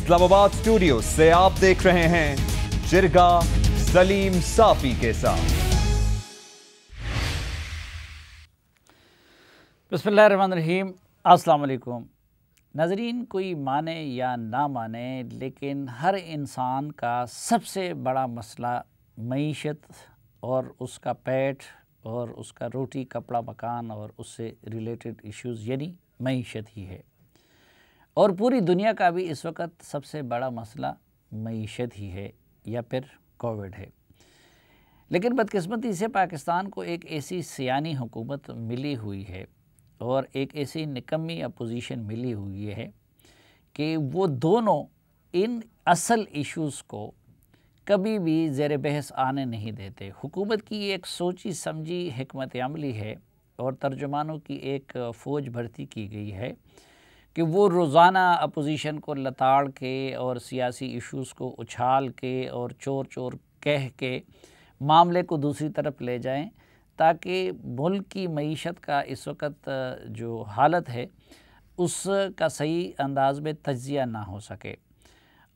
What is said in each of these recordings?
Islamabad studio से आप देख रहे हैं जिरगा सलीम साफी के साथ। बिस्मिल्लाहिर्रहमानिर्रहीम। अस्सलाम वालेकुम नाज़रीन। कोई माने या ना माने, लेकिन हर इंसान का सबसे बड़ा मसला मईशत और उसका पेट और उसका रोटी कपड़ा मकान और उससे रिलेटेड इश्यूज़ यानी मईशत ही है। और पूरी दुनिया का भी इस वक्त सबसे बड़ा मसला मईशत ही है या फिर कोविड है। लेकिन बदकिस्मती से पाकिस्तान को एक ऐसी सियानी हुकूमत मिली हुई है और एक ऐसी निकम्मी अपोजिशन मिली हुई है कि वो दोनों इन असल इश्यूज़ को कभी भी ज़ेर बहस आने नहीं देते। हुकूमत की एक सोची समझी हिकमत अमली है और तर्जुमानों की एक फ़ौज भर्ती की गई है कि वो रोज़ाना अपोजिशन को लताड़ के और सियासी इश्यूज़ को उछाल के और चोर चोर कह के मामले को दूसरी तरफ ले जाएं, ताकि मुल्क की मईशत का इस वक्त जो हालत है उसका सही अंदाज में तज्ज़िया ना हो सके।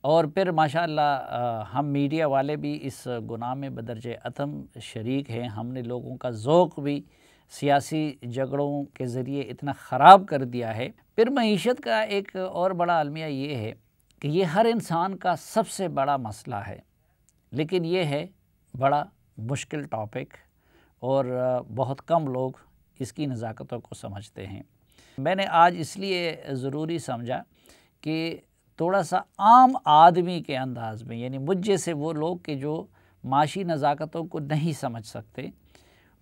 और फिर माशाअल्लाह हम मीडिया वाले भी इस गुनाह में बदरजे अतम शरीक हैं। हमने लोगों का ज़ौक़ भी सियासी झगड़ों के ज़रिए इतना ख़राब कर दिया है। फिर मईशत का एक और बड़ा अलमिया ये है कि ये हर इंसान का सबसे बड़ा मसला है, लेकिन ये है बड़ा मुश्किल टॉपिक और बहुत कम लोग इसकी नज़ाकतों को समझते हैं। मैंने आज इसलिए ज़रूरी समझा कि थोड़ा सा आम आदमी के अंदाज़ में, यानी मुझ जैसे वो लोग के जो माशी नज़ाकतों को नहीं समझ सकते,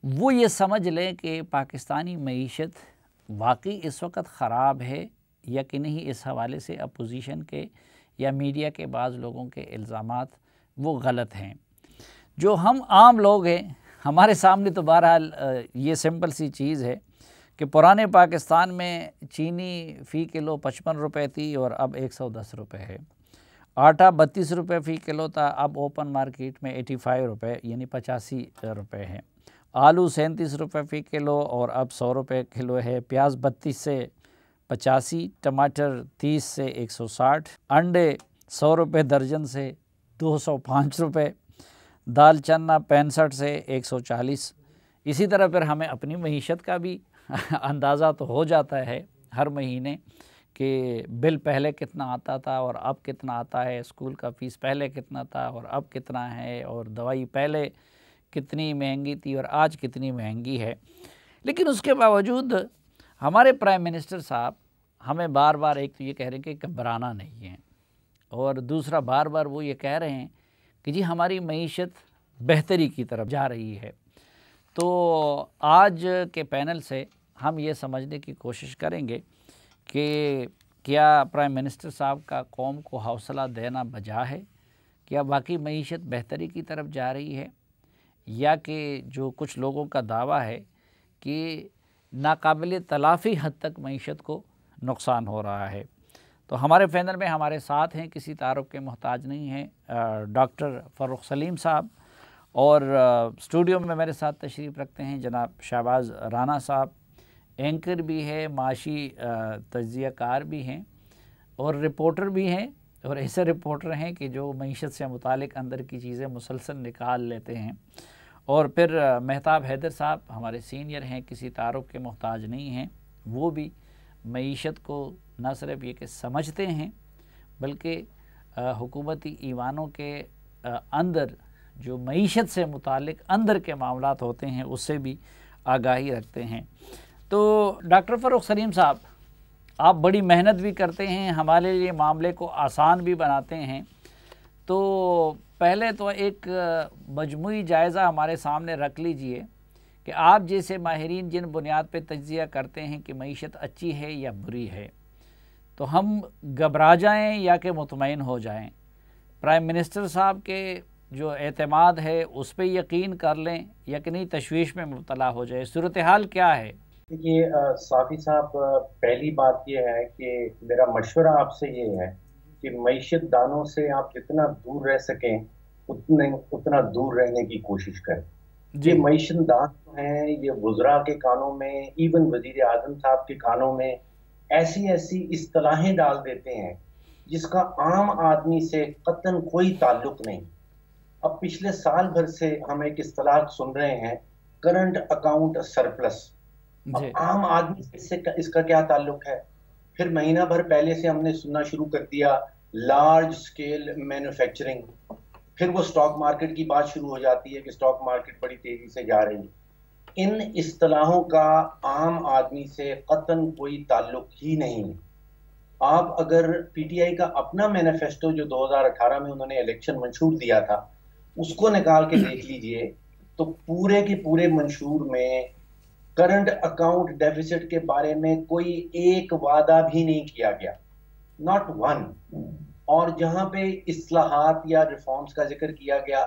वो ये समझ लें कि पाकिस्तानी मईशत वाकई इस वक्त ख़राब है या कि नहीं। इस हवाले से अपोजिशन के या मीडिया के बाज़ लोगों के इल्ज़ामात वो गलत हैं। जो हम आम लोग हैं, हमारे सामने तो बहरहाल ये सिंपल सी चीज़ है कि पुराने पाकिस्तान में चीनी फ़ी किलो 55 रुपये थी और अब 110 रुपये है। आटा 32 रुपये फ़ी किलो था, अब ओपन मार्केट में 85 रुपये यानी 85 रुपये है। आलू 37 रुपये फ़ी किलो और अब 100 रुपये किलो है। प्याज 32 से 85, टमाटर 30 से 160, अंडे 100 रुपये दर्जन से 205 रुपये, दाल चना 65 से 140। इसी तरह फिर हमें अपनी मईशत का भी अंदाज़ा तो हो जाता है हर महीने कि बिल पहले कितना आता था और अब कितना आता है, स्कूल का फ़ीस पहले कितना था और अब कितना है, और दवाई पहले कितनी महंगी थी और आज कितनी महंगी है। लेकिन उसके बावजूद हमारे प्राइम मिनिस्टर साहब हमें बार बार एक तो ये कह रहे हैं कि घबराना नहीं है, और दूसरा बार बार वो ये कह रहे हैं कि जी हमारी मईशत बेहतरी की तरफ जा रही है। तो आज के पैनल से हम ये समझने की कोशिश करेंगे कि क्या प्राइम मिनिस्टर साहब का कौम को हौसला देना बजा है, क्या वाकई मईशत बेहतरी की तरफ जा रही है, या कि जो कुछ लोगों का दावा है कि नाकाबिल तलाफ़ी हद तक मईशत को नुकसान हो रहा है। तो हमारे पैनल में हमारे साथ हैं, किसी तारुफ के मोहताज नहीं हैं, डॉक्टर फ़र्रुख सलीम साहब, और स्टूडियो में मेरे साथ तशरीफ़ रखते हैं जनाब शहबाज राना साहब। एंकर भी है, माशी तज्ज़िया कार भी हैं और रिपोर्टर भी हैं, और ऐसे रिपोर्टर हैं कि जो मईशत से मुतालिक अंदर की चीज़ें मुसलसल निकाल लेते हैं। और फिर मेहताब हैदर साहब हमारे सीनियर हैं, किसी तारुफ के मोहताज नहीं हैं, वो भी मईशत को न सिर्फ ये कि समझते हैं बल्कि हुकूमती ईवानों के अंदर जो मईशत से मुतालिक अंदर के मामलात होते हैं उससे भी आगाही रखते हैं। तो डॉक्टर फ़र्रुख सलीम साहब, आप बड़ी मेहनत भी करते हैं, हमारे लिए मामले को आसान भी बनाते हैं। तो पहले तो एक मजमूई जायज़ा हमारे सामने रख लीजिए कि आप जैसे माहिरीन जिन बुनियाद पे तज्ज़िया करते हैं कि मईशत अच्छी है या बुरी है, तो हम घबरा जाएं या कि मुतमईन हो जाएं? प्राइम मिनिस्टर साहब के जो एतमाद है उस पर यकीन कर लें या कि नहीं तशवीश में मुब्तला हो जाए? सूरत हाल क्या है? देखिए साफ़ी साहब, पहली बात यह है कि मेरा मशवरा आपसे ये है कि मईशत दानों से आप जितना दूर रह सकें उतना दूर रहने की कोशिश करें। ये मईशत दान हैं, ये वज़रा के कानों में, इवन वज़ीर आज़म साहब के कानों में ऐसी ऐसी इस्तिलाहें डाल देते हैं जिसका आम आदमी से कतन कोई ताल्लुक नहीं। अब पिछले साल भर से हम एक इस्तेलाह सुन रहे हैं, करंट अकाउंट सरप्लस। अब आम आदमी से इसका क्या ताल्लुक है? फिर महीना भर पहले से हमने सुनना शुरू कर दिया लार्ज स्केल मैन्युफैक्चरिंग। फिर वो स्टॉक मार्केट की बात शुरू हो जाती है कि स्टॉक मार्केट बड़ी तेजी से जा रही है। इन इस्तेलाहों का आम आदमी से कतन कोई ताल्लुक ही नहीं है। आप अगर पीटीआई का अपना मैनिफेस्टो जो 2018 में उन्होंने इलेक्शन मंशूर दिया था उसको निकाल के देख लीजिए, तो पूरे के पूरे मंशूर में करंट अकाउंट डेफिसिट के बारे में कोई एक वादा भी नहीं किया गया, नॉट वन। और जहां पे इस्लाहात या रिफॉर्म्स का जिक्र किया गया,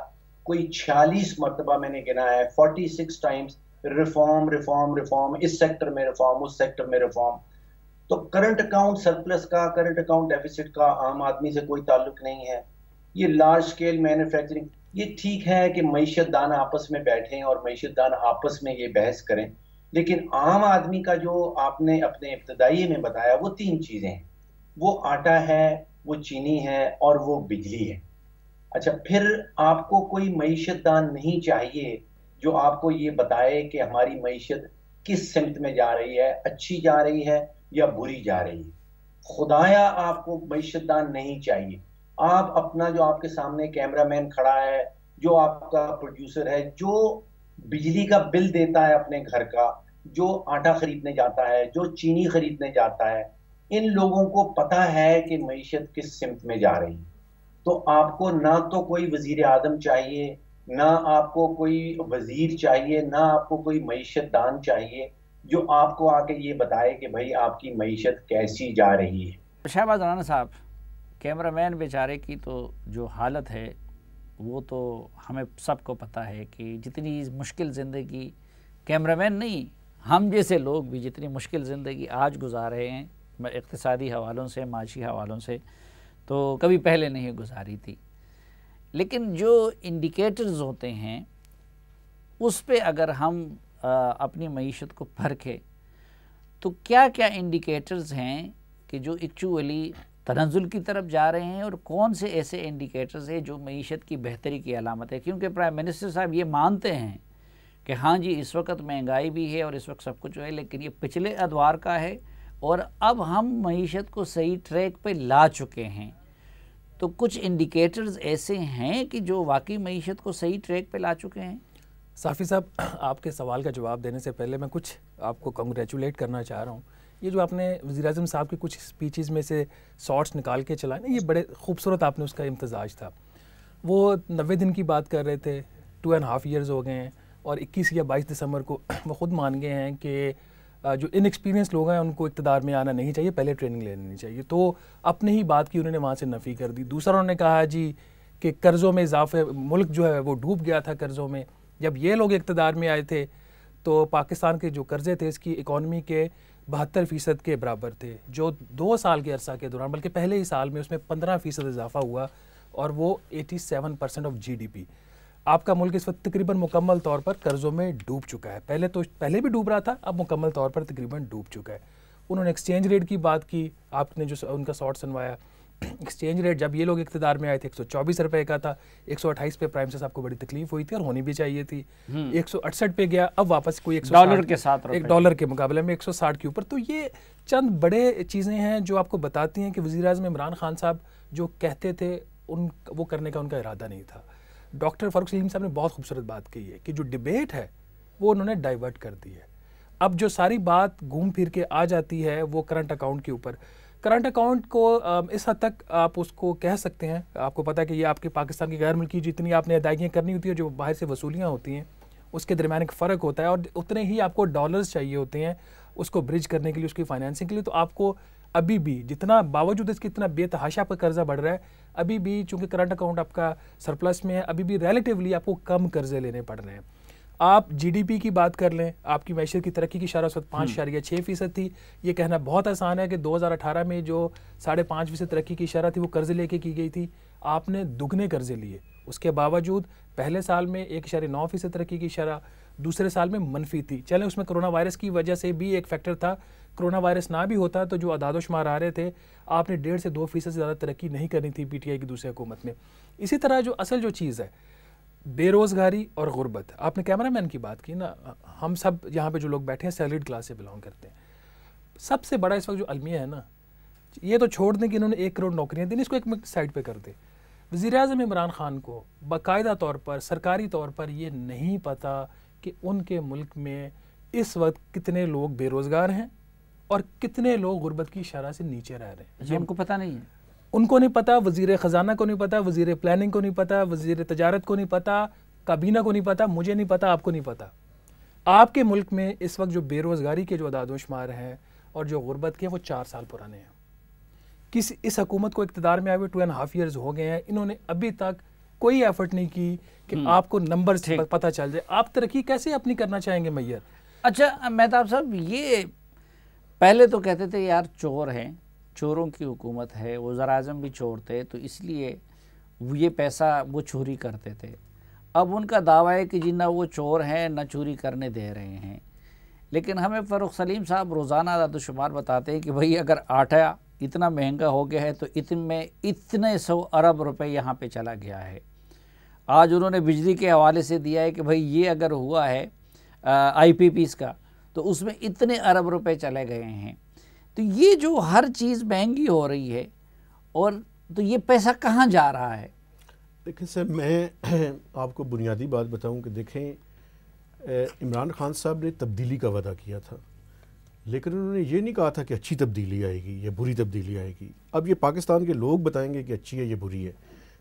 कोई 46 मरतबा मैंने गिना है, 46 टाइम्स रिफॉर्म रिफॉर्म रिफॉर्म, इस सेक्टर में रिफॉर्म, उस सेक्टर में रिफॉर्म। तो करंट अकाउंट सरप्लस का, करंट अकाउंट डेफिसिट का आम आदमी से कोई ताल्लुक नहीं है। ये लार्ज स्केल मैन्युफैक्चरिंग, ये ठीक है कि मईशत दान आपस में बैठें और मईशत दान आपस में ये बहस करें, लेकिन आम आदमी का जो आपने अपने इब्तदाई में बताया वो 3 चीजें हैं, वो आटा है, वो चीनी है और वो बिजली है। अच्छा, फिर आपको कोई मईशत दान नहीं चाहिए जो आपको ये बताए कि हमारी मईशत किस सिमत में जा रही है, अच्छी जा रही है या बुरी जा रही है। खुदाया आपको मईशत दान नहीं चाहिए। आप अपना जो आपके सामने कैमरामैन खड़ा है, जो आपका प्रोड्यूसर है, जो बिजली का बिल देता है अपने घर का, जो आटा खरीदने जाता है, जो चीनी खरीदने जाता है, इन लोगों को पता है कि मईशत किस सिमत में जा रही है। तो आपको ना तो कोई वजीर आजम चाहिए, ना आपको कोई वजीर चाहिए, ना आपको कोई मईशत दान चाहिए जो आपको आके ये बताए कि भाई आपकी मईशत कैसी जा रही है। शहबाज राना साहब, कैमरामैन बेचारे की तो जो हालत है वो तो हमें सबको पता है कि जितनी मुश्किल ज़िंदगी, कैमरामैन नहीं हम जैसे लोग भी जितनी मुश्किल ज़िंदगी आज गुजार रहे हैं इक़्तिसादी हवालों से, माशी हवालों से, तो कभी पहले नहीं गुजारी थी। लेकिन जो इंडिकेटर्स होते हैं उस पे अगर हम अपनी मईशत को परखें तो क्या क्या इंडिकेटर्स हैं कि जो एक्चुअली तनज़ुल की तरफ जा रहे हैं और कौन से ऐसे इंडिकेटर्स हैं जो मईशत की बेहतरी की अलामत है? क्योंकि प्राइम मिनिस्टर साहब ये मानते हैं कि हाँ जी इस वक्त महंगाई भी है और इस वक्त सब कुछ है, लेकिन ये पिछले अदवार का है और अब हम मईशत को सही ट्रैक पे ला चुके हैं। तो कुछ इंडिकेटर्स ऐसे हैं कि जो वाकई मईशत को सही ट्रैक पे ला चुके हैं? साफ़ी साहब, आपके सवाल का जवाब देने से पहले मैं कुछ आपको कंग्रेचुलेट करना चाह रहा हूँ। ये जो आपने वज़ीर-ए-आज़म साहब की कुछ स्पीचेस में से शॉर्ट्स निकाल के चलाए ना, ये बड़े खूबसूरत आपने उसका इम्तजाज था। वो 90 दिन की बात कर रहे थे, 2.5 ईयर्स हो गए हैं और 21 या 22 दिसंबर को वो ख़ुद मान गए हैं कि जो इनएक्सपीरियंस लोग हैं उनको इक़्तिदार में आना नहीं चाहिए, पहले ट्रेनिंग लेनी चाहिए। तो अपने ही बात की उन्होंने वहाँ से नफ़ी कर दी। दूसरा उन्होंने कहा जी कि कर्ज़ों में इजाफे, मुल्क जो है वो डूब गया था कर्ज़ों में। जब ये लोग इक़्तिदार में आए थे तो पाकिस्तान के जो कर्ज़े थे इसकी इकॉनमी के 72% के बराबर थे, जो 2 साल के अरसा के दौरान, बल्कि पहले ही साल में उसमें 15% इजाफा हुआ और वो 87% ऑफ GDP। आपका मुल्क इस वक्त तकरीबन मुकम्मल तौर पर कर्ज़ों में डूब चुका है। पहले भी डूब रहा था, अब मुकम्मल तौर पर तकरीबन डूब चुका है। उन्होंने एक्सचेंज रेट की बात की, आपने जो उनका शॉर्ट सुनवाया, एक्सचेंज रेट जब ये लोग इक़्तिदार में आए थे 124 रुपये का था, 128 पे प्राइम मिनिस्टर आपको बड़ी तकलीफ हुई थी और होनी भी चाहिए थी। 168 पे गया, अब वापस कोई $1 के साथ, $1 के मुकाबले में 160 के ऊपर। तो ये चंद बड़े चीज़ें हैं जो आपको बताती हैं कि वज़ीर-ए-आज़म इमरान खान साहब जो कहते थे वो करने का उनका इरादा नहीं था। डॉक्टर फ़ारूक सलीम साहब ने बहुत खूबसूरत बात कही है कि जो डिबेट है वो उन्होंने डाइवर्ट कर दी है। अब जो सारी बात घूम फिर के आ जाती है वो करंट अकाउंट के ऊपर। करंट अकाउंट को इस हद तक आप उसको कह सकते हैं, आपको पता है कि ये आपके पाकिस्तान की गैर मुल्की जितनी आपने अदायगियाँ करनी होती है, जो बाहर से वसूलियाँ होती हैं, उसके दरमियान एक फ़र्क होता है और उतने ही आपको डॉलर्स चाहिए होते हैं उसको ब्रिज करने के लिए, उसकी फाइनेंसिंग के लिए। तो आपको अभी भी जितना बावजूद इसके इतना बेतहाशा आपका कर्जा बढ़ रहा है, अभी भी चूँकि करंट अकाउंट आपका सरप्लस में है, अभी भी रिलेटिवली आपको कम कर्जे लेने पड़ रहे हैं। आप GDP की बात कर लें, आपकी मैशत की तरक्की की शरह 5.6% थी। ये कहना बहुत आसान है कि 2018 में जो 5.5% तरक्की की शरह थी वो कर्जे लेके की गई थी, आपने दुगने कर्जे लिए। उसके बावजूद पहले साल में 1.9% तरक्की की शरह दूसरे साल में मनफी थी। चलें उसमें कोरोना वायरस की वजह से भी एक फैक्टर था, कोरोना वायरस ना भी होता तो जो अदादोशुमार आ रहे थे, आपने 1.5 से 2% से ज़्यादा तरक्की नहीं करनी थी पीटीआई की दूसरी हुकूमत में। इसी तरह जो असल जो चीज़ है बेरोज़गारी और गुर्बत, आपने कैमरामैन की बात की ना, हम सब यहाँ पे जो लोग बैठे हैं सैलरीड क्लास से बिलोंग करते हैं। सबसे बड़ा इस वक्त जो अलमिया है ना, ये तो छोड़ दें कि इन्होंने 1 करोड़ नौकरियाँ दी, इसको एक साइड पे कर दे। वज़ीर-ए-आज़म इमरान खान को बाकायदा तौर पर सरकारी तौर पर ये नहीं पता कि उनके मुल्क में इस वक्त कितने लोग बेरोज़गार हैं और कितने लोग गुर्बत की शरह से नीचे रह रहे हैं। ये उनको पता नहीं है, उनको नहीं पता, वज़ीर ख़जाना को नहीं पता, वज़ीर प्लानिंग को नहीं पता, वज़ीर तजारत को नहीं पता, काबीना को नहीं पता, मुझे नहीं पता, आपको नहीं पता। आपके मुल्क में इस वक्त जो बेरोज़गारी के जो अदादोशुमार हैं और जो गुर्बत के, वो 4 साल पुराने हैं। इस हुकूमत को इक़्तिदार में आए हुए 2.5 ईयर्स हो गए हैं, इन्होंने अभी तक कोई एफर्ट नहीं की कि आपको नंबर्स पता चल जाए। आप तरक्की कैसे अपनी करना चाहेंगे मैयर? अच्छा मेहताब साहब, ये पहले तो कहते थे यार चोर हैं, चोरों की हुकूमत है, वज़ीर-ए-आज़म भी चोर थे तो इसलिए ये पैसा वो चोरी करते थे। अब उनका दावा है कि जी ना वो चोर हैं ना चोरी करने दे रहे हैं। लेकिन हमें फ़ारूक सलीम साहब रोज़ाना आदादोशुमार बताते हैं कि भाई अगर आटा इतना महंगा हो गया है तो इतने 100 अरब रुपए यहाँ पे चला गया है। आज उन्होंने बिजली के हवाले से दिया है कि भाई ये अगर हुआ है IPPs का तो उसमें इतने अरब रुपए चले गए हैं। तो ये जो हर चीज़ महंगी हो रही है और तो ये पैसा कहाँ जा रहा है? देखिए सर, मैं आपको बुनियादी बात बताऊं कि देखें, इमरान खान साहब ने तब्दीली का वादा किया था, लेकिन उन्होंने ये नहीं कहा था कि अच्छी तब्दीली आएगी या बुरी तब्दीली आएगी। अब ये पाकिस्तान के लोग बताएंगे कि अच्छी है या बुरी है।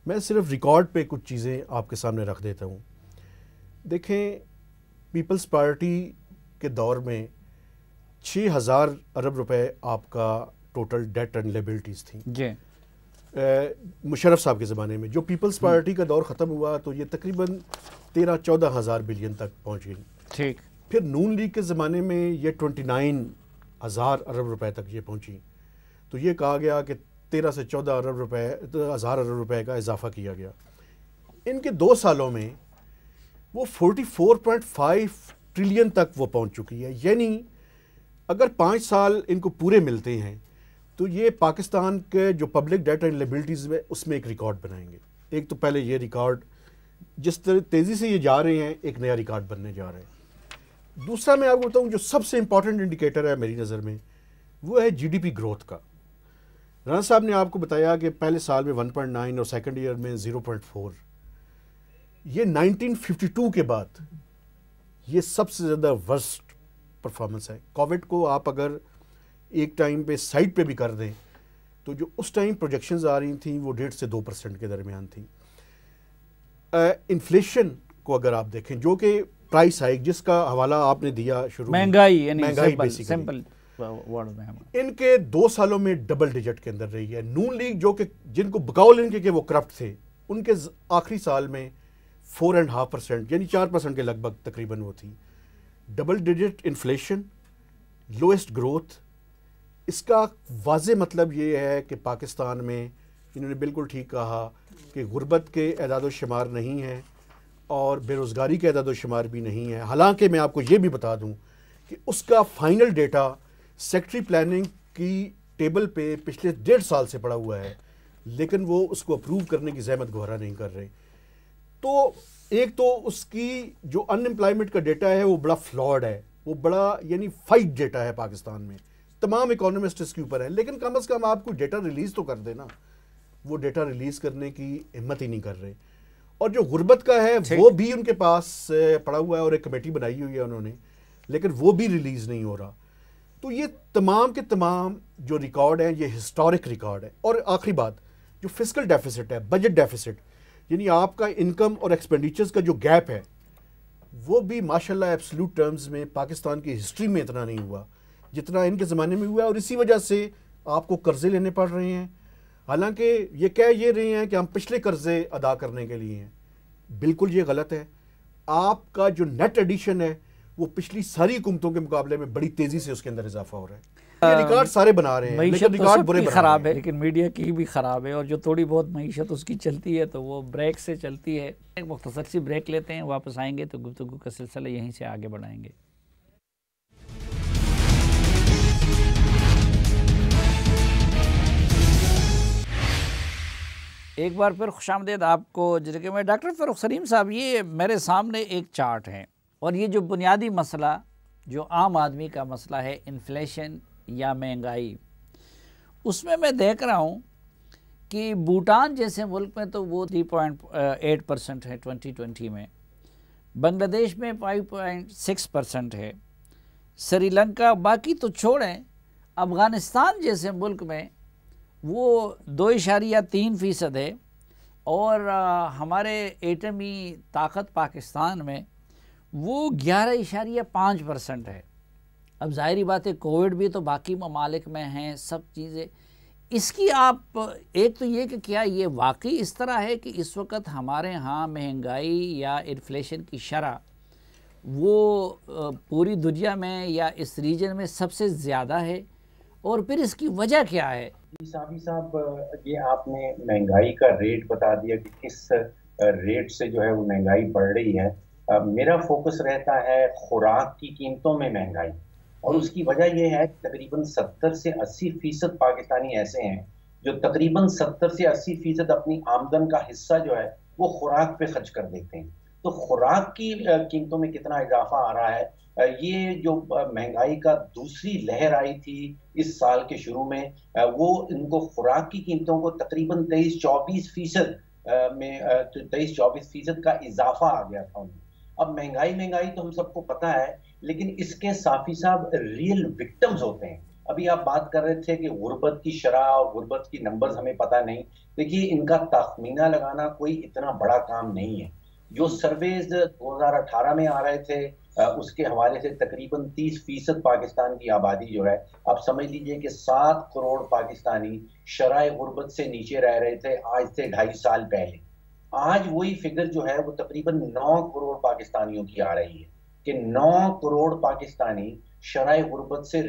मैं सिर्फ रिकॉर्ड पे कुछ चीज़ें आपके सामने रख देता हूँ। देखें, पीपल्स पार्टी के दौर में 6000 अरब रुपए आपका टोटल डेट एंड लायबिलिटीज़ थी जी। मुशर्रफ साहब के ज़माने में। जो पीपल्स पार्टी का दौर ख़त्म हुआ तो ये तकरीबन 13-14 हज़ार बिलियन तक पहुँच गई। ठीक। फिर नून लीग के ज़माने में ये 29,000 अरब रुपए तक ये पहुँची। तो ये कहा गया कि 13 से 14 अरब रुपए, हज़ार अरब रुपए का इजाफा किया गया। इनके 2 सालों में वो 44.5 ट्रिलियन तक वो पहुँच चुकी है। यानी अगर 5 साल इनको पूरे मिलते हैं तो ये पाकिस्तान के जो पब्लिक डेट एंड लायबिलिटीज़ में उसमें एक रिकॉर्ड बनाएंगे। एक तो पहले ये रिकॉर्ड, जिस तरह तेज़ी से ये जा रहे हैं, एक नया रिकॉर्ड बनने जा रहे हैं। दूसरा मैं आपको बताऊँ जो सबसे इंपॉर्टेंट इंडिकेटर है मेरी नज़र में, वो है GDP ग्रोथ का। राना साहब ने आपको बताया कि पहले साल में 1.9 और सेकेंड ईयर में 0.4। ये 1952 के बाद ये सबसे ज़्यादा वर्स्ट परफॉर्मेंस है। कोविड को आप अगर एक टाइम पे साइड पे भी कर दें तो जो उस टाइम प्रोजेक्शंस आ रही थी वो 1.5 से 2% के दरमियान थी। इन्फ्लेशन को अगर आप देखें, जो कि प्राइस हाइक जिसका हवाला आपने दिया शुरू, महंगाई बेसिकली वर्ड में इनके 2 सालों में डबल डिजिट के अंदर रही है। नून लीग जो कि जिनको बकौल इनके कि वो करप्ट थे, उनके आखिरी साल में 4.5% यानी 4% के लगभग तकरीबन वो थी। Double digit inflation, lowest growth. इसका वाज़े मतलब ये है कि पाकिस्तान में, इन्होंने बिल्कुल ठीक कहा कि गुर्बत के एदाद व शुमार नहीं है और बेरोज़गारी के एदाद व शुमार भी नहीं है। हालांकि मैं आपको ये भी बता दूं कि उसका फाइनल डेटा सेक्रेटरी प्लानिंग की टेबल पे पिछले 1.5 साल से पड़ा हुआ है, लेकिन वो उसको अप्रूव करने की ज़हमत गवारा नहीं कर रहे। तो एक तो उसकी जो अनएम्प्लॉयमेंट का डेटा है वो बड़ा फ्लॉड है, वो बड़ा यानी फाइट डेटा है पाकिस्तान में। तमाम इकोनॉमिस्ट इसके ऊपर है, लेकिन कम अज़ कम आपको डेटा रिलीज़ तो कर देना। वो डेटा रिलीज़ करने की हिम्मत ही नहीं कर रहे। और जो गुर्बत का है वो भी उनके पास पड़ा हुआ है और एक कमेटी बनाई हुई है उन्होंने, लेकिन वो भी रिलीज़ नहीं हो रहा। तो ये तमाम के तमाम जो रिकॉर्ड है ये हिस्टोरिक रिकॉर्ड है। और आखिरी बात, जो फिस्कल डेफिसिट है, बजट डेफिसिट, यानी आपका इनकम और एक्सपेंडिचर्स का जो गैप है, वो भी माशाल्लाह एब्सोल्यूट टर्म्स में पाकिस्तान की हिस्ट्री में इतना नहीं हुआ जितना इनके ज़माने में हुआ। और इसी वजह से आपको कर्जे लेने पड़ रहे हैं। हालांकि ये कह ये रहे हैं कि हम पिछले कर्जे अदा करने के लिए हैं, बिल्कुल ये गलत है। आपका जो नेट एडिशन है वो पिछली सारी हुकूमतों के मुकाबले में बड़ी तेज़ी से उसके अंदर इजाफा हो रहा है। रिकॉर्ड सारे बना रहे हैं, लेकिन रिकॉर्ड बुरे खराब है, लेकिन मीडिया की भी खराब है, और जो थोड़ी बहुत मईशत उसकी चलती है तो वो ब्रेक से चलती है। एक मुख्तसर सी ब्रेक लेते हैं, वापस आएंगे तो गुफ्तगू का सिलसिला यहीं से आगे बढ़ाएंगे। एक बार फिर खुशामदीद आपको जरिए में। डॉक्टर फ़ारूक सलीम साहब, ये मेरे सामने एक चार्ट है, और ये जो बुनियादी मसला जो आम आदमी का मसला है, इन्फ्लेशन या महंगाई, उसमें मैं देख रहा हूँ कि भूटान जैसे मुल्क में तो वो 3.8% है 2020 में, बांग्लादेश में 5.6% है, श्रीलंका, बाकी तो छोड़ें, अफ़गानिस्तान जैसे मुल्क में वो 2.3% है, और हमारे एटमी ताकत पाकिस्तान में वो 11.5% है। अब ज़ाहिरी बात है कोविड भी तो बाकी ममालिक में हैं, सब चीज़ें। इसकी आप एक तो ये कि क्या ये वाकई इस तरह है कि इस वक्त हमारे यहाँ महंगाई या इन्फ्लेशन की शरह वो पूरी दुनिया में या इस रीजन में सबसे ज़्यादा है, और फिर इसकी वजह क्या है? साफी साहब, ये आपने महंगाई का रेट बता दिया कि किस रेट से जो है वो महंगाई बढ़ रही है। मेरा फोकस रहता है खुराक की कीमतों में महंगाई, और उसकी वजह यह है कि तकरीबन 70 से 80% पाकिस्तानी ऐसे हैं जो तकरीबन 70 से 80% अपनी आमदन का हिस्सा जो है वो खुराक पे खर्च कर देते हैं। तो खुराक की कीमतों में कितना इजाफा आ रहा है, ये जो महंगाई का दूसरी लहर आई थी इस साल के शुरू में, वो इनको खुराक की कीमतों को तकरीबन 23-24% में 23-24% का इजाफा आ गया था उनमें। अब महंगाई तो हम सबको पता है, लेकिन इसके साफी साहब रियल विक्टिम्स होते हैं। अभी आप बात कर रहे थे कि गुर्बत की शरह और गुर्बत की नंबर्स हमें पता नहीं। देखिए, इनका तखमीना लगाना कोई इतना बड़ा काम नहीं है। जो सर्वेज 2018 में आ रहे थे उसके हवाले से तकरीबन 30% पाकिस्तान की आबादी जो है, आप समझ लीजिए कि 7 करोड़ पाकिस्तानी शराय गुर्बत से नीचे रह रहे थे आज से 2.5 साल पहले। आज वही फिगर जो है वो तकरीबन 9 करोड़ पाकिस्तानियों की आ रही है कि 9 करोड़ पाकिस्तानी शराय गुर्बत से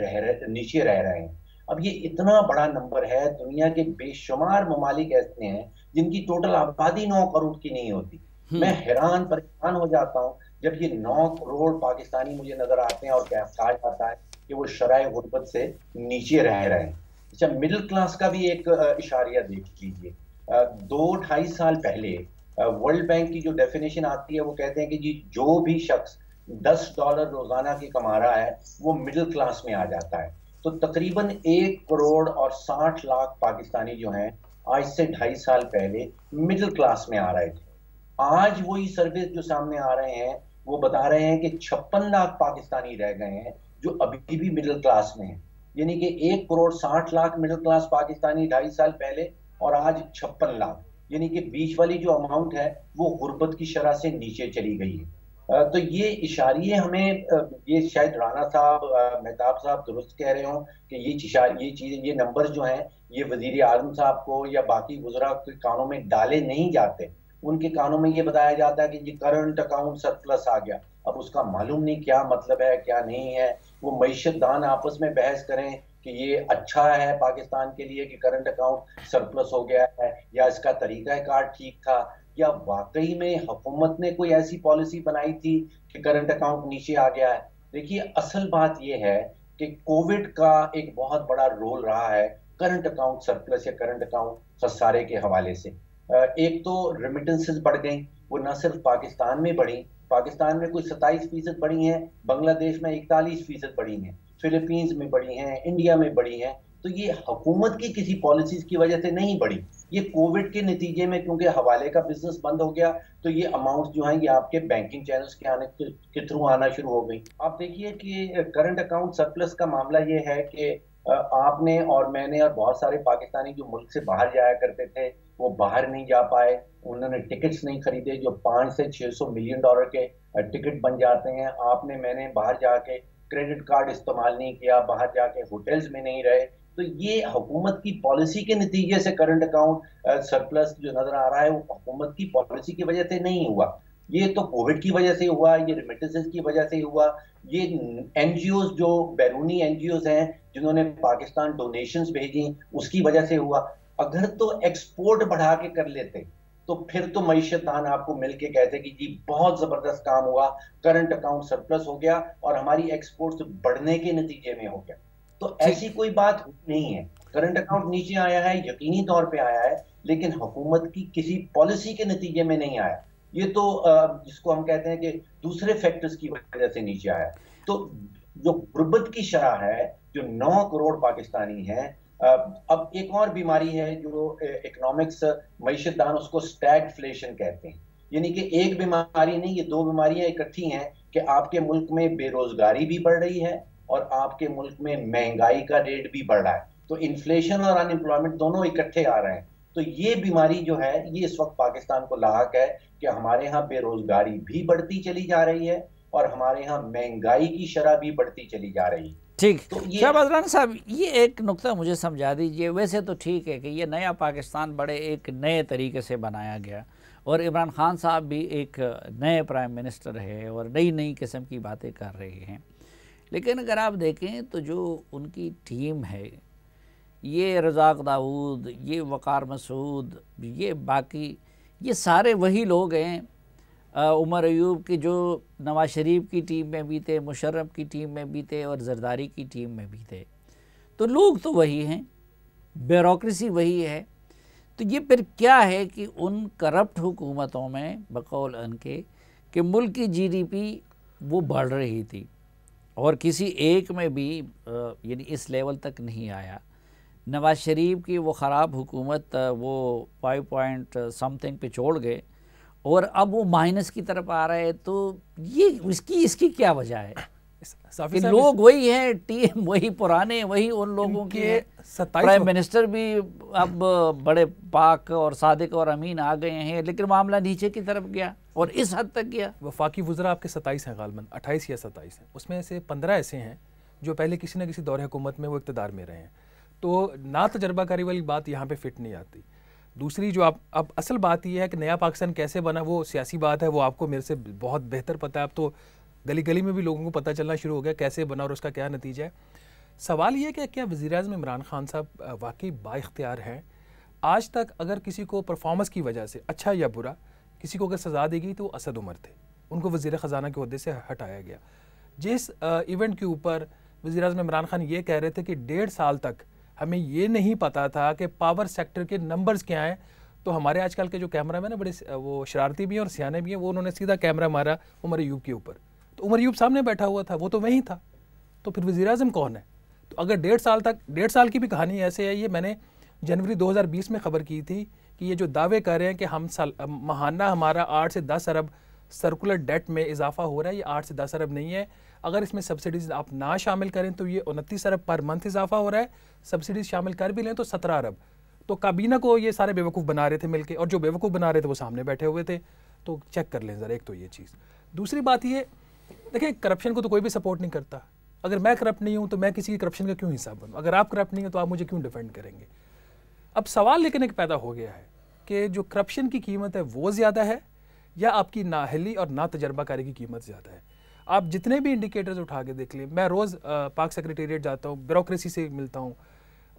नीचे रह रहे हैं। अब ये इतना बड़ा नंबर है, दुनिया के बेशुमार ममालिक ऐसे हैं जिनकी टोटल आबादी 9 करोड़ की नहीं होती। मैं हैरान परेशान हो जाता हूँ जब ये 9 करोड़ पाकिस्तानी मुझे नजर आते हैं और कहा जाता है कि वो शराय गुर्बत से नीचे रह रहे हैं। अच्छा, मिडिल क्लास का भी एक इशारिया देख लीजिए। 2-2.5 साल पहले वर्ल्ड बैंक की जो डेफिनेशन आती है वो कहते हैं कि जी जो भी शख्स $10 रोजाना की कमा रहा है वो मिडिल क्लास में आ जाता है। तो तकरीबन 1 करोड़ और 60 लाख पाकिस्तानी जो हैं आज से 2.5 साल पहले मिडिल क्लास में आ रहे थे। आज वही सर्वे जो सामने आ रहे हैं वो बता रहे हैं कि 56 लाख पाकिस्तानी रह गए हैं जो अभी भी मिडिल क्लास में हैं। यानी कि 1 करोड़ 60 लाख मिडिल क्लास पाकिस्तानी 2.5 साल पहले, और आज 56 लाख, यानी कि बीच वाली जो अमाउंट है वो गुर्बत की शरह से नीचे चली गई है। तो ये इशारिये हमें, ये शायद राना साहब, मेहताब साहब दुरुस्त कह रहे हो कि ये चीजें, ये नंबर जो हैं ये वजीर आजम साहब को या बाकी वज़रा के कानों में डाले नहीं जाते। उनके कानों में ये बताया जाता है कि जी करंट अकाउंट सरप्लस आ गया। अब उसका मालूम नहीं क्या मतलब है क्या नहीं है। वो मईशत दान आपस में बहस करें कि ये अच्छा है पाकिस्तान के लिए कि करंट अकाउंट सरप्लस हो गया है, या इसका तरीकाकार ठीक था, या वाकई में हुकूमत ने कोई ऐसी पॉलिसी बनाई थी कि करंट अकाउंट नीचे आ गया है। देखिए, असल बात यह है कि कोविड का एक बहुत बड़ा रोल रहा है करंट अकाउंट सरप्लस या करंट अकाउंट खसारे के हवाले से। एक तो रेमिटेंसेस बढ़ गई, वो न सिर्फ पाकिस्तान में बढ़ी, पाकिस्तान में कोई 27% बढ़ी हैं, बांग्लादेश में 41% बढ़ी हैं, फिलीपींस में बढ़ी हैं, इंडिया में बढ़ी हैं। तो ये हुकूमत की किसी पॉलिसीज की वजह से नहीं बढ़ी, ये कोविड के नतीजे में क्योंकि हवाले का बिजनेस बंद हो गया तो ये अमाउंट जो है ये आपके बैंकिंग चैनल्स के आने के थ्रू आना शुरू हो गई। आप देखिए कि करंट अकाउंट सरप्लस का मामला ये है कि आपने और मैंने और बहुत सारे पाकिस्तानी जो मुल्क से बाहर जाया करते थे वो बाहर नहीं जा पाए, उन्होंने टिकट्स नहीं खरीदे जो 500 से 600 मिलियन डॉलर के टिकट बन जाते हैं। आपने मैंने बाहर जाके क्रेडिट कार्ड इस्तेमाल नहीं किया, बाहर जाके होटल्स में नहीं रहे। तो ये हुकूमत की पॉलिसी के नतीजे से करंट अकाउंट सरप्लस जो नजर आ रहा है वो हुकूमत की पॉलिसी की वजह से नहीं हुआ। ये तो कोविड की वजह से हुआ, ये रेमिटेंसेस की वजह से हुआ, ये एनजीओ जो बैरूनी एनजीओ हैं जिन्होंने पाकिस्तान डोनेशंस भेजी उसकी वजह से हुआ। अगर तो एक्सपोर्ट बढ़ा के कर लेते तो फिर तो मईशतदान आपको मिलके कहते कि जी बहुत जबरदस्त काम हुआ, करंट अकाउंट सरप्लस हो गया और हमारी एक्सपोर्ट्स बढ़ने के नतीजे में हो गया। तो ऐसी कोई बात नहीं है। करंट अकाउंट नीचे आया है, यकीनी तौर पे आया है, लेकिन हुकूमत की किसी पॉलिसी के नतीजे में नहीं आया। ये तो जिसको हम कहते हैं कि दूसरे फैक्टर्स की वजह से नीचे आया। तो जो गुर्बत की शरह है, जो 9 करोड़ पाकिस्तानी हैं, अब एक और बीमारी है जो इकोनॉमिक्स मईशतदान उसको स्टैगफ्लेशन कहते हैं, यानी कि एक बीमारी नहीं, ये 2 बीमारियां इकट्ठी हैं कि आपके मुल्क में बेरोजगारी भी बढ़ रही है और आपके मुल्क में महंगाई का रेट भी बढ़ रहा है। तो इन्फ्लेशन और अनएम्प्लॉयमेंट दोनों इकट्ठे आ रहे हैं। तो ये बीमारी जो है ये इस वक्त पाकिस्तान को लाहक है कि हमारे यहाँ बेरोजगारी भी बढ़ती चली जा रही है और हमारे यहाँ महंगाई की शरह भी बढ़ती चली जा रही है। ठीक, तो शहबाज राना साहब ये एक नुक्ता मुझे समझा दीजिए। वैसे तो ठीक है कि ये नया पाकिस्तान बड़े एक नए तरीके से बनाया गया और इमरान खान साहब भी एक नए प्राइम मिनिस्टर है और नई नई किस्म की बातें कर रहे हैं, लेकिन अगर आप देखें तो जो उनकी टीम है, ये रज़ाक दाऊद, ये वक़ार मसूद, ये बाकी ये सारे वही लोग हैं उमर अयूब की जो नवाज शरीफ की टीम में भी थे, मुशर्रफ की टीम में भी थे और जरदारी की टीम में भी थे। तो लोग तो वही हैं, ब्यूरोक्रेसी वही है। तो ये फिर क्या है कि उन करप्ट हुकूमतों में बकौल उनके कि मुल्क की जीडीपी वो बढ़ रही थी और किसी एक में भी यानी इस लेवल तक नहीं आया। नवाज शरीफ की वो ख़राब हुकूमत वो 5 पॉइंट समथिंग पे छोड़ गए और अब वो माइनस की तरफ आ रहे हैं। तो ये इसकी क्या वजह है? कि लोग वही हैं, टीम वही पुराने, वही उन लोगों के प्राइम मिनिस्टर भी अब बड़े पाक और सादिक और अमीन आ गए हैं, लेकिन मामला नीचे की तरफ गया और इस हद तक गया। वफाकी वज़रा आपके 27 हैं, गालबन 28 या 27 हैं, उसमें से 15 ऐसे हैं जो पहले किसी न किसी दौरे हुकूमत में वो इक़्तिदार में रहे हैं। तो ना तजर्बाकारी वाली बात यहाँ पे फिट नहीं आती। दूसरी जो आप अब असल बात यह है कि नया पाकिस्तान कैसे बना, वो सियासी बात है, वो आपको मेरे से बहुत बेहतर पता है। अब तो गली गली में भी लोगों को पता चलना शुरू हो गया कैसे बना और उसका क्या नतीजा है। सवाल ये है कि क्या वज़ीर-ए-आज़म इमरान खान साहब वाकई बाइख्तियार हैं? आज तक अगर किसी को परफॉर्मेंस की वजह से, अच्छा या बुरा, किसी को अगर सज़ा दी गई तो वो असद उमर थे, उनको वज़ीर ख़जाना के ओहदे से हटाया गया। जिस इवेंट के ऊपर वज़ीर-ए-आज़म इमरान खान ये कह रहे थे कि 1.5 साल तक हमें ये नहीं पता था कि पावर सेक्टर के नंबर्स क्या हैं, तो हमारे आजकल के जो कैमरा मैन है बड़े वो शरारती भी हैं और सियाने भी हैं, वो उन्होंने सीधा कैमरा मारा उमर अयूब के ऊपर। तो उमर अयूब सामने बैठा हुआ था, वो तो वहीं था, तो फिर वज़ीर-ए-आज़म कौन है? तो अगर 1.5 साल की भी कहानी ऐसे है। ये मैंने जनवरी 2020 में ख़बर की थी कि ये जो दावे कर रहे हैं कि हम माहाना हमारा 8 से 10 अरब सर्कुलर डेट में इजाफा हो रहा है, ये 8 से 10 अरब नहीं है। अगर इसमें सब्सिडीज़ आप ना शामिल करें तो ये 29 अरब पर मंथ इजाफा हो रहा है, सब्सिडीज़ शामिल कर भी लें तो 17 अरब। तो काबीना को ये सारे बेवकूफ़ बना रहे थे मिलके, और जो बेवकूफ़ बना रहे थे वो सामने बैठे हुए थे। तो चेक कर लें ज़रा, एक तो ये चीज़। दूसरी बात ये, देखिए करप्शन को तो कोई भी सपोर्ट नहीं करता। अगर मैं करप्ट नहीं हूँ तो मैं किसी की करप्शन का क्यों हिस्सा बनूँ? अगर आप करप्ट नहीं हो तो आप मुझे क्यों डिफेंड करेंगे? अब सवाल लेकिन एक पैदा हो गया है कि जो करप्शन की कीमत है वो ज़्यादा है या आपकी नाअहली और ना तजर्बाकारी की कीमत ज़्यादा है? आप जितने भी इंडिकेटर्स उठा के देख लें, मैं रोज़ पाक सेक्रेटेरिएट जाता हूँ, ब्यूरोक्रेसी से मिलता हूँ,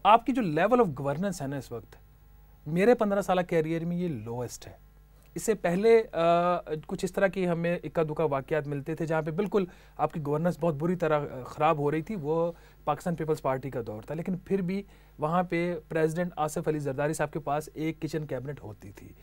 आपकी जो लेवल ऑफ गवर्नेंस है ना इस वक्त मेरे 15 साल कैरियर में ये लोएस्ट है। इससे पहले कुछ इस तरह की हमें इक्का दुक्का वाक़यात मिलते थे जहाँ पे बिल्कुल आपकी गवर्नेंस बहुत बुरी तरह ख़राब हो रही थी, वो पाकिस्तान पीपल्स पार्टी का दौर था, लेकिन फिर भी वहाँ पे प्रेसिडेंट आसिफ अली जरदारी साहब के पास एक किचन कैबिनेट होती थी।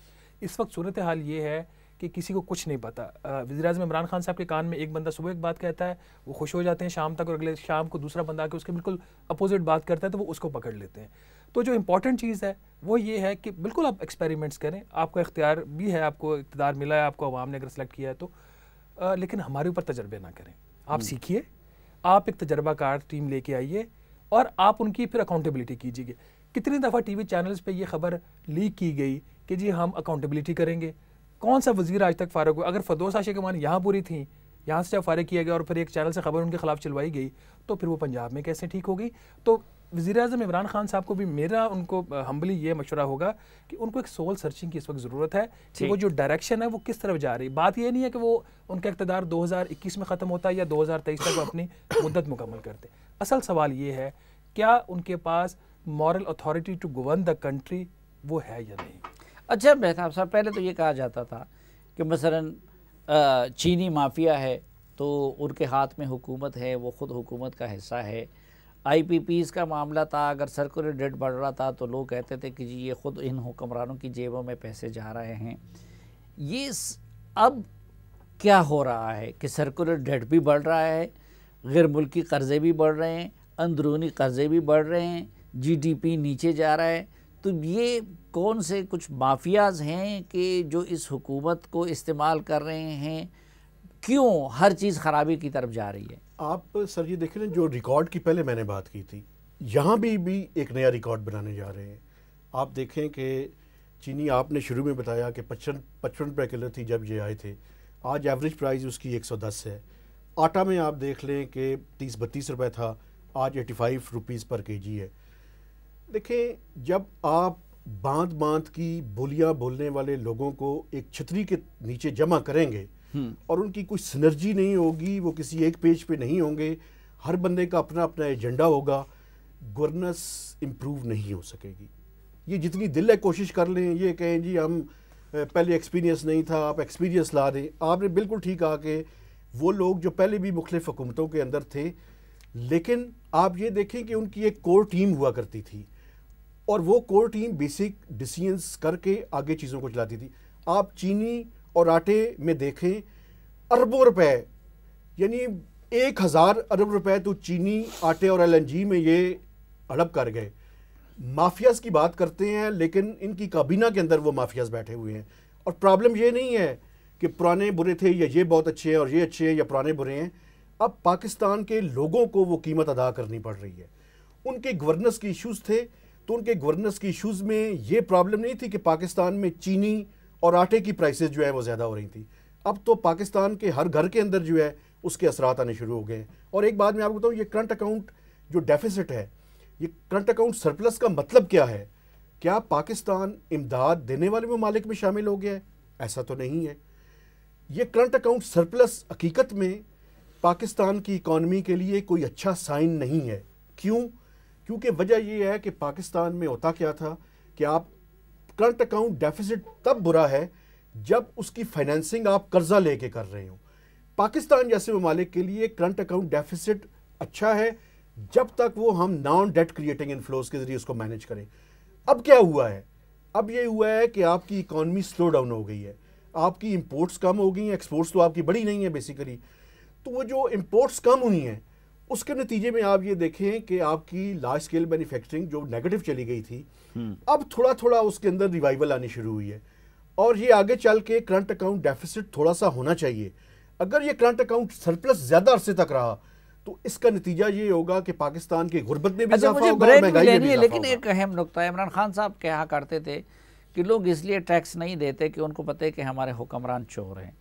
इस वक्त सूरत हाल ये है कि किसी को कुछ नहीं पता। वज़ीर-ए-आज़म इमरान खान साहब के कान में एक बंदा सुबह एक बात कहता है, वो खुश हो जाते हैं शाम तक, और अगले शाम को दूसरा बंदा आके उसके बिल्कुल अपोजिट बात करता है तो वो उसको पकड़ लेते हैं। तो जो इंपॉर्टेंट चीज़ है वो ये है कि बिल्कुल आप एक्सपेरिमेंट्स करें, आपको इख्तियार भी है, आपको इक़्तिदार मिला है, आपको अवाम ने अगर सेलेक्ट किया है तो, लेकिन हमारे ऊपर तजर्बे ना करें। आप सीखिए, आप एक तजर्बाकार टीम लेके आइए और आप उनकी फिर अकाउंटेबिलिटी कीजिए। कितनी दफ़ा टीवी चैनल्स पे ये खबर लीक की गई कि जी हम अकाउंटेबिलिटी करेंगे, कौन सा वज़ीर आज तक फारग हुआ? अगर फरदौस आशिक़मान यहाँ पूरी थी, यहाँ से जब फारिग किया गया और फिर एक चैनल से खबर उनके खिलाफ चलवाई गई तो फिर वो पंजाब में कैसे ठीक होगी? तो वज़ीर-ए-आज़म इमरान खान साहब को भी मेरा उनको हम्बली ये मशवरा होगा कि उनको एक सोल सर्चिंग की इस वक्त ज़रूरत है कि वो जो डायरेक्शन है वो किस तरफ जा रही है। बात ये नहीं है कि वो उनका इक़्तिदार 2021 में ख़त्म होता है या 2023 तक वो अपनी मुद्दत मुकम्मल करते। असल सवाल ये है, क्या उनके पास moral authority to govern the country वो है या नहीं? अच्छा मेहताब साहब, पहले तो ये कहा जाता था कि मसलन चीनी माफिया है तो उनके हाथ में हुकूमत है, वो ख़ुद हुकूमत का हिस्सा है। IPPs का मामला था, अगर सर्कुलर डेट बढ़ रहा था तो लोग कहते थे कि जी ये ख़ुद इन हुक्मरानों की जेबों में पैसे जा रहे हैं। ये अब क्या हो रहा है कि सर्कुलर डेट भी बढ़ रहा है, गैर मुल्की कर्ज़े भी बढ़ रहे हैं, अंदरूनी कर्ज़े भी बढ़ रहे हैं, GDP नीचे जा रहा है। तो ये कौन से कुछ माफियाज़ हैं कि जो इस हुकूमत को इस्तेमाल कर रहे हैं? क्यों हर चीज़ ख़राबी की तरफ जा रही है? आप सर ये देखें ना, जो रिकॉर्ड की पहले मैंने बात की थी, यहाँ भी एक नया रिकॉर्ड बनाने जा रहे हैं। आप देखें कि चीनी आपने शुरू में बताया कि 55 रुपये किलो थी जब ये आए थे, आज एवरेज प्राइस उसकी 110 है। आटा में आप देख लें कि 30-32 रुपये था, आज 85 रुपीज़ पर केजी है। देखें, जब आप बांध की बोलियां बोलने वाले लोगों को एक छतरी के नीचे जमा करेंगे और उनकी कोई सिनर्जी नहीं होगी, वो किसी एक पेज पे नहीं होंगे, हर बंदे का अपना अपना एजेंडा होगा, गवर्नेंस इम्प्रूव नहीं हो सकेगी। ये जितनी दिल है कोशिश कर लें, ये कहें जी हम पहले एक्सपीरियंस नहीं था, आप एक्सपीरियंस ला दें। आपने बिल्कुल ठीक कहा कि वो लोग जो पहले भी मुख्तलिफ हुकूमतों के अंदर थे, लेकिन आप ये देखें कि उनकी एक कोर टीम हुआ करती थी और वो कोर टीम बेसिक डिसीजंस करके आगे चीज़ों को चलाती थी। आप चीनी और आटे में देखें, अरबों रुपए, यानी 1000 अरब रुपए तो चीनी, आटे और LNG में ये हड़प कर गए। माफियाज़ की बात करते हैं, लेकिन इनकी काबीना के अंदर वो माफियाज़ बैठे हुए हैं। और प्रॉब्लम ये नहीं है कि पुराने बुरे थे या ये बहुत अच्छे हैं और ये अच्छे हैं या पुराने बुरे हैं। अब पाकिस्तान के लोगों को वो कीमत अदा करनी पड़ रही है। उनके गवर्नेंस के इश्यूज़ थे, तो उनके गवर्नेंस के इश्यूज़ में ये प्रॉब्लम नहीं थी कि पाकिस्तान में चीनी और आटे की प्राइसेस जो है वो ज़्यादा हो रही थी। अब तो पाकिस्तान के हर घर के अंदर जो है उसके असरात आने शुरू हो गए हैं। और एक बात मैं आपको बताऊँ, ये करंट अकाउंट जो डेफिसिट है, ये करंट अकाउंट सरप्लस का मतलब क्या है? क्या पाकिस्तान इमदाद देने वाले ममालिक में शामिल हो गया है? ऐसा तो नहीं है। ये करंट अकाउंट सरप्लस हकीकत में पाकिस्तान की इकॉनमी के लिए कोई अच्छा साइन नहीं है। क्यों? क्योंकि वजह ये है कि पाकिस्तान में होता क्या था कि आप करंट अकाउंट डेफिसिट तब बुरा है जब उसकी फाइनेंसिंग आप कर्जा लेके कर रहे हो। पाकिस्तान जैसे ममालिक के लिए करंट अकाउंट डेफिसिट अच्छा है जब तक वो हम नॉन डेट क्रिएटिंग इनफ्लोज के जरिए उसको मैनेज करें। अब क्या हुआ है? अब ये हुआ है कि आपकी इकॉनमी स्लो डाउन हो गई है, आपकी इंपोर्ट्स कम हो गई हैं, एक्सपोर्ट्स तो आपकी बड़ी नहीं है बेसिकली। तो वो जो इंपोर्ट्स कम हुई हैं उसके नतीजे में आप ये देखें कि आपकी लार्ज स्केल मैन्युफैक्चरिंग जो नेगेटिव चली गई थी, अब थोड़ा थोड़ा उसके अंदर रिवाइवल आनी शुरू हुई है। और ये आगे चल के करंट अकाउंट डेफिसिट थोड़ा सा होना चाहिए। अगर ये करंट अकाउंट सरप्लस ज़्यादा अरसे तक रहा तो इसका नतीजा ये होगा कि पाकिस्तान की गुर्बत में भी इजाफा होगा और महंगाई में भी इजाफा होगा। लेकिन एक अहम नुकता है, इमरान खान साहब कहा करते थे कि लोग इसलिए टैक्स नहीं देते कि उनको पता है कि हमारे हुक्मरान चोर हैं।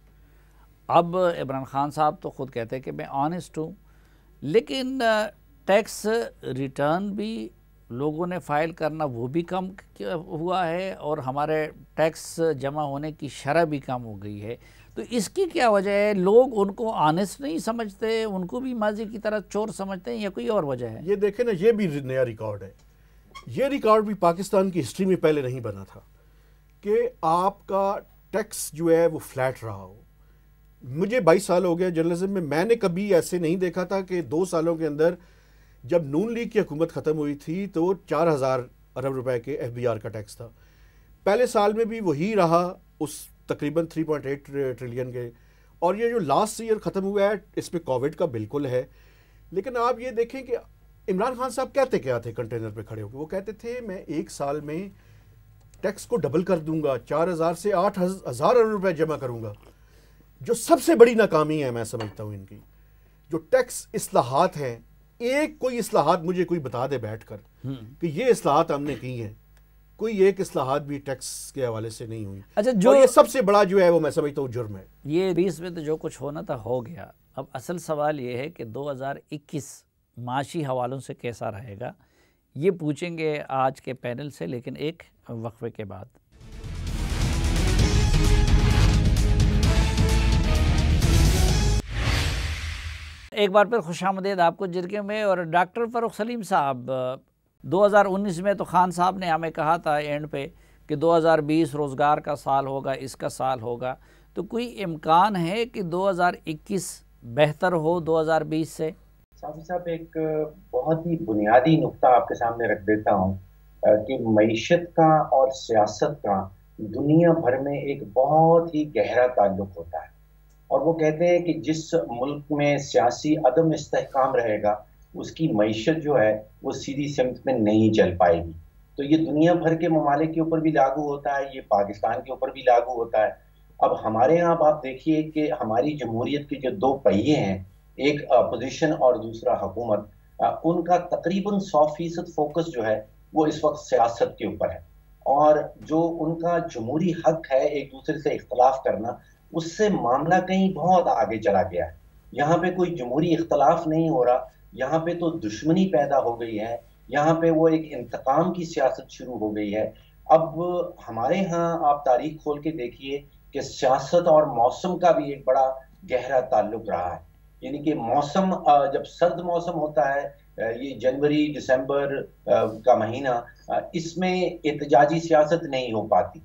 अब इमरान खान साहब तो खुद कहते हैं कि मैं ऑनेस्ट हूँ, लेकिन टैक्स रिटर्न भी लोगों ने फ़ाइल करना वो भी कम हुआ है और हमारे टैक्स जमा होने की शरह भी कम हो गई है। तो इसकी क्या वजह है? लोग उनको ऑनेस्ट नहीं समझते, उनको भी माजी की तरह चोर समझते हैं, या कोई और वजह है? ये देखें ना, ये भी नया रिकॉर्ड है। ये रिकॉर्ड भी पाकिस्तान की हिस्ट्री में पहले नहीं बना था कि आपका टैक्स जो है वो फ्लैट रहा हो। मुझे 22 साल हो गया जर्नलिज्म में, मैंने कभी ऐसे नहीं देखा था कि 2 सालों के अंदर जब नून लीग की हुकूमत ख़त्म हुई थी तो 4000 अरब रुपए के FBR का टैक्स था। पहले साल में भी वही रहा, उस तकरीबन 3.8 ट्रिलियन के। और ये जो लास्ट ईयर ख़त्म हुआ है इसमें कोविड का बिल्कुल है। लेकिन आप ये देखें कि इमरान खान साहब कहते क्या थे कंटेनर पे खड़े होकर? वो कहते थे मैं 1 साल में टैक्स को डबल कर दूंगा, 4000 से 8000 अरब रुपए जमा करूंगा। जो सबसे बड़ी नाकामी है मैं समझता हूँ इनकी, जो टैक्स इस्लाहात हैं, एक कोई इस्लाहात मुझे कोई बता दे बैठकर कि ये इस्लाहात हमने की हैं। कोई एक इस्लाहात भी टैक्स के हवाले से नहीं हुई। अच्छा, जो और ये सबसे बड़ा जो है वो मैं समझता हूँ जुर्म है। ये 20 में तो जो कुछ होना था हो गया। अब असल सवाल ये है कि 2021 माशी हवालों से कैसा रहेगा, ये पूछेंगे आज के पैनल से, लेकिन एक वक्फे के बाद। एक बार फिर खुशामदीद आपको जिरगे में। और डॉक्टर फ़ारूक सलीम साहब, 2019 में तो खान साहब ने हमें कहा था एंड पे कि 2020 रोज़गार का साल होगा, इसका साल होगा, तो कोई इम्कान है कि 2021 बेहतर हो 2020 से? साफी साहब, एक बहुत ही बुनियादी नुक्ता आपके सामने रख देता हूँ कि मईशत का और सियासत का दुनिया भर में एक बहुत ही गहरा ताल्लुक होता है। और वो कहते हैं कि जिस मुल्क में सियासी अदम इस्तेहकाम रहेगा उसकी मईशत जो है वो सीधी सिमत में नहीं चल पाएगी। तो ये दुनिया भर के ममालिक के ऊपर भी लागू होता है, ये पाकिस्तान के ऊपर भी लागू होता है। अब हमारे यहाँ आप देखिए कि हमारी जमहूरियत के जो दो पहिए हैं, एक अपोजिशन और दूसरा हुकूमत, उनका तकरीबन 100% फोकस जो है वो इस वक्त सियासत के ऊपर है। और जो उनका जमहूरी हक है एक दूसरे से इख्तलाफ करना, उससे मामला कहीं बहुत आगे चला गया है। यहाँ पे कोई जमहूरी इख्तलाफ नहीं हो रहा, यहाँ पे तो दुश्मनी पैदा हो गई है, यहाँ पे वो एक इंतकाम की सियासत शुरू हो गई है। अब हमारे यहाँ आप तारीख खोल के देखिए कि सियासत और मौसम का भी एक बड़ा गहरा ताल्लुक रहा है। यानी कि मौसम, जब सर्द मौसम होता है, ये जनवरी दिसंबर का महीना, इसमें एहतजाजी सियासत नहीं हो पाती।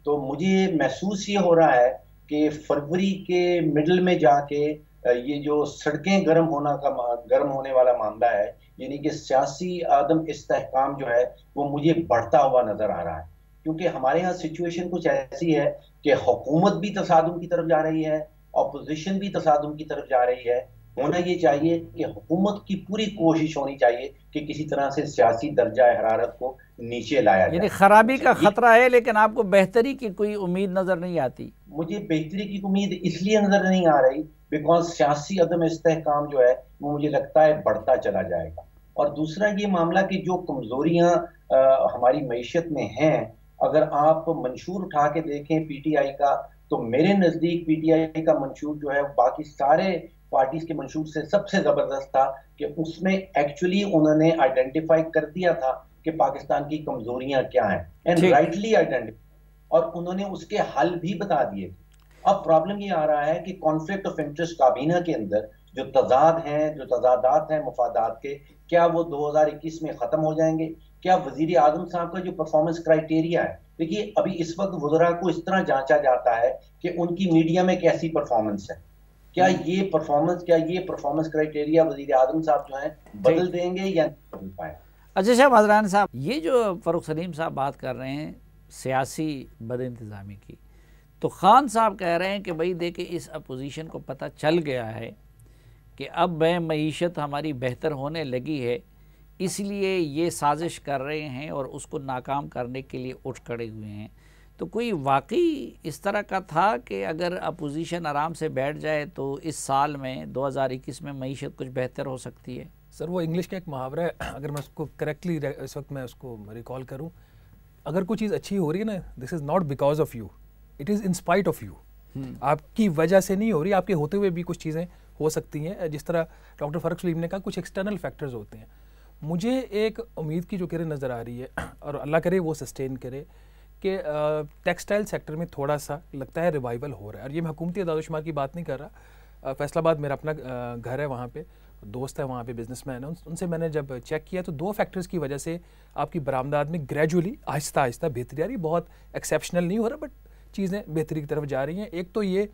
तो मुझे महसूस ये हो रहा है कि फरवरी के मिडल में जाके ये जो सड़कें गर्म होने वाला मामला है, यानी कि सियासी आदम इस्तेहकाम जो है वो मुझे बढ़ता हुआ नजर आ रहा है। क्योंकि हमारे यहाँ सिचुएशन कुछ ऐसी है कि हुकूमत भी तसादुम की तरफ जा रही है, ऑपोजिशन भी तसादुम की तरफ जा रही है। होना ये चाहिए कि हुकूमत की पूरी कोशिश होनी चाहिए कि किसी तरह से सियासी दर्जा हरारत को नीचे लाया जाए। यानी खराबी का खतरा है, लेकिन आपको बेहतरी की कोई उम्मीद नजर नहीं आती? मुझे बेहतरी की उम्मीद इसलिए नजर नहीं आ रही बिकॉज सियासी अदम इस्तेहकाम जो है वो मुझे लगता है बढ़ता चला जाएगा। और दूसरा ये मामला कि जो कमजोरियां हमारी मईशत में हैं, अगर आप मंशूर उठा के देखें पीटीआई का, तो मेरे नजदीक पीटीआई का मंशूर जो है बाकी सारे पार्टीज के मंशूर से सबसे जबरदस्त था कि उसमें एक्चुअली उन्होंने आइडेंटिफाई कर दिया था कि पाकिस्तान की कमजोरियां क्या हैं, एंड राइटली आइडेंटिफाई, और उन्होंने उसके हल भी बता दिए थे। अब प्रॉब्लम ये आ रहा है कि कॉन्फ्लिक्ट ऑफ इंटरेस्ट काबीना के अंदर जो तजाद हैं, जो तजादात हैं मुफादात के, क्या वो 2021 में खत्म हो जाएंगे? क्या वजीर आजम साहब का जो परफॉर्मेंस क्राइटेरिया है, देखिए अभी इस वक्त वज़रा को इस तरह जांचा जाता है कि उनकी मीडिया में कैसी परफॉर्मेंस है, क्या ये परफॉर्मेंस क्राइटेरिया वजीर आजम साहब जो है बदल देंगे या नहीं बदल पाए? अच्छा शाह हज़रान साहब, ये जो फ़ारूक सलीम साहब बात कर रहे हैं सियासी बदइंतज़ामी की, तो खान साहब कह रहे हैं कि भाई देखिए इस अपोजिशन को पता चल गया है कि अब मईशत हमारी बेहतर होने लगी है, इसलिए ये साजिश कर रहे हैं और उसको नाकाम करने के लिए उठ खड़े हुए हैं। तो कोई वाकई इस तरह का था कि अगर अपोजिशन आराम से बैठ जाए तो इस साल में 2021 में मईशत कुछ बेहतर हो सकती है? सर वो इंग्लिश का एक मुहावरा है, अगर मैं उसको करेक्टली इस वक्त मैं उसको रिकॉल करूं, अगर कोई चीज़ अच्छी हो रही है ना, this is not because of you, it is in spite of you. आपकी वजह से नहीं हो रही, आपके होते हुए भी कुछ चीज़ें हो सकती हैं। जिस तरह डॉक्टर फ़ारूक सलीम ने कहा, कुछ एक्सटर्नल फैक्टर्स होते हैं। मुझे एक उम्मीद की जो किरण नज़र आ रही है, और अल्लाह करे वो सस्टेन करे, कि टेक्सटाइल सेक्टर में थोड़ा सा लगता है रिवाइवल हो रहा है। और ये मैं हुकूमती अदाद-ओ-शुमार की बात नहीं कर रहा, फैसलाबाद मेरा अपना घर है, वहाँ पे दोस्त है, वहाँ पे बिजनेसमैन है, उनसे मैंने जब चेक किया तो 2 फैक्टर्स की वजह से आपकी बरामदात में ग्रेजुअली आहिस्ता आहिस्ता बेहतरी आ रही है। बहुत एक्सेप्शनल नहीं हो रहा, बट चीज़ें बेहतरी की तरफ जा रही हैं। एक तो ये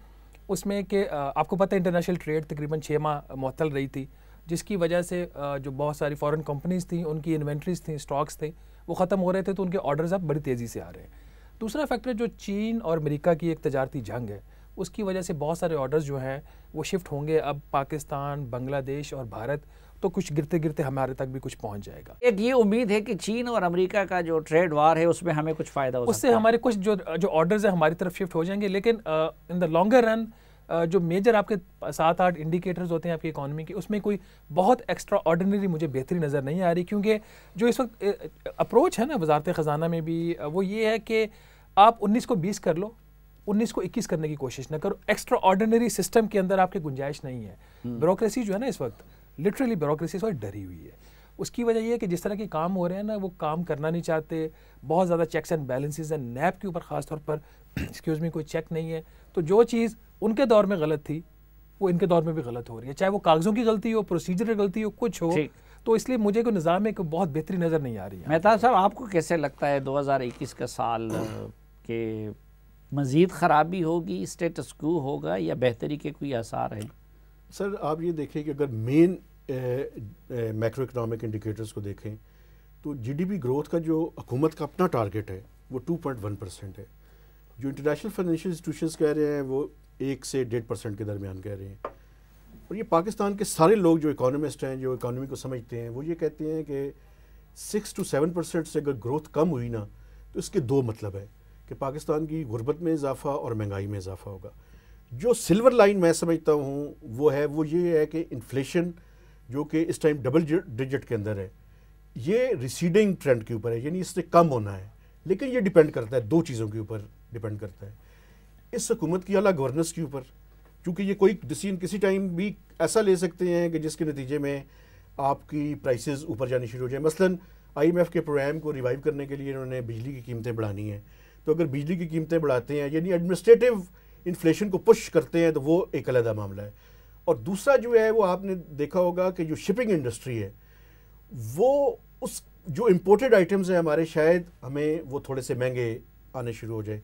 उसमें कि आपको पता है इंटरनेशनल ट्रेड तकरीबन 6 माह मुअत्तल रही थी, जिसकी वजह से जो बहुत सारी फॉरेन कंपनीज़ थी उनकी इन्वेंट्रीज थी, स्टॉक्स थे, वो ख़त्म हो रहे थे, तो उनके ऑर्डर्स अब बड़ी तेज़ी से आ रहे हैं। दूसरा फैक्टर जो चीन और अमेरिका की एक तजारती जंग है, उसकी वजह से बहुत सारे ऑर्डर्स जो हैं वो शिफ्ट होंगे अब पाकिस्तान, बांग्लादेश और भारत, तो कुछ गिरते गिरते हमारे तक भी कुछ पहुंच जाएगा। एक ये उम्मीद है कि चीन और अमेरिका का जो ट्रेड वार है उसमें हमें कुछ फ़ायदा हो सकता है, उससे हमारे कुछ जो ऑर्डर्स हैं हमारी तरफ शिफ्ट हो जाएंगे। लेकिन इन द लॉन्गर रन जो मेजर आपके 7-8 इंडिकेटर्स होते हैं आपकी इकॉनमी के, उसमें कोई बहुत एक्स्ट्रा ऑर्डिनरी मुझे बेहतरी नज़र नहीं आ रही। क्योंकि जो इस वक्त अप्रोच है ना वजारत ख़जाना में भी, वो ये है कि आप 19 को 20 कर लो, 19 को 21 करने की कोशिश ना करो। एक्स्ट्रा ऑर्डिनरी सिस्टम के अंदर आपकी गुंजाइश नहीं है। ब्यूरोक्रेसी जो है ना इस वक्त, लिटरली ब्यूरोक्रेसी इस वक्त डरी हुई है। उसकी वजह ये है कि जिस तरह के काम हो रहे हैं ना, वो काम करना नहीं चाहते, बहुत ज़्यादा चेक्स एंड बैलेंसेस हैं, नैब के ऊपर ख़ास तौर पर एक्सक्यूज़ मी कोई चेक नहीं है। तो जो चीज़ उनके दौर में गलत थी वो इनके दौर में भी गलत हो रही है, चाहे वो कागज़ों की गलती हो, प्रोसीजर की गलती हो, कुछ हो। तो इसलिए मुझे कोई निज़ाम में कोई बहुत बेहतरी नज़र नहीं आ रही है। मेहता साहब, आपको कैसे लगता है 2021 का साल के मज़ीद ख़राबी होगी, स्टेटस क्वो होगा या बेहतरी के कोई आसार हैं? सर आप ये देखें कि अगर मेन मैक्रो इकनॉमिक इंडिकेटर्स को देखें तो जीडीपी ग्रोथ का जो हुकूमत का अपना टारगेट है वो 2.1% है। जो इंटरनेशनल फाइनेंशियल इंस्टीट्यूशंस कह रहे हैं वो 1 से 1.5% के दरमियान कह रहे हैं। और ये पाकिस्तान के सारे लोग जो इकोनॉमिस्ट हैं, जो इकोनॉमी को समझते हैं, वो ये कहते हैं कि 6 to 7% से अगर ग्रोथ कम हुई ना तो इसके दो मतलब है कि पाकिस्तान की गुर्बत में इजाफा और महंगाई में इजाफा होगा। जो सिल्वर लाइन मैं समझता हूँ वो ये है कि इन्फ्लेशन जो कि इस टाइम डबल डिजिट के अंदर है, ये रिसीडिंग ट्रेंड के ऊपर है, यानी इससे कम होना है। लेकिन ये डिपेंड करता है दो चीज़ों के ऊपर डिपेंड करता है, इस हुकूमत की अला गवर्नेंस के ऊपर, क्योंकि ये कोई डिसीजन किसी टाइम भी ऐसा ले सकते हैं कि जिसके नतीजे में आपकी प्राइसेस ऊपर जानी शुरू हो जाए। मसलन IMF के प्रोग्राम को रिवाइव करने के लिए इन्होंने बिजली की कीमतें बढ़ानी है, तो अगर बिजली की कीमतें बढ़ाते हैं यानी एडमिनिस्ट्रेटिव इन्फ्लेशन को पुश करते हैं तो वो एक अलग मामला है। और दूसरा जो है वो आपने देखा होगा कि जो शिपिंग इंडस्ट्री है वो उस जो इम्पोर्टेड आइटम्स हैं हमारे, शायद हमें वो थोड़े से महंगे आने शुरू हो जाए।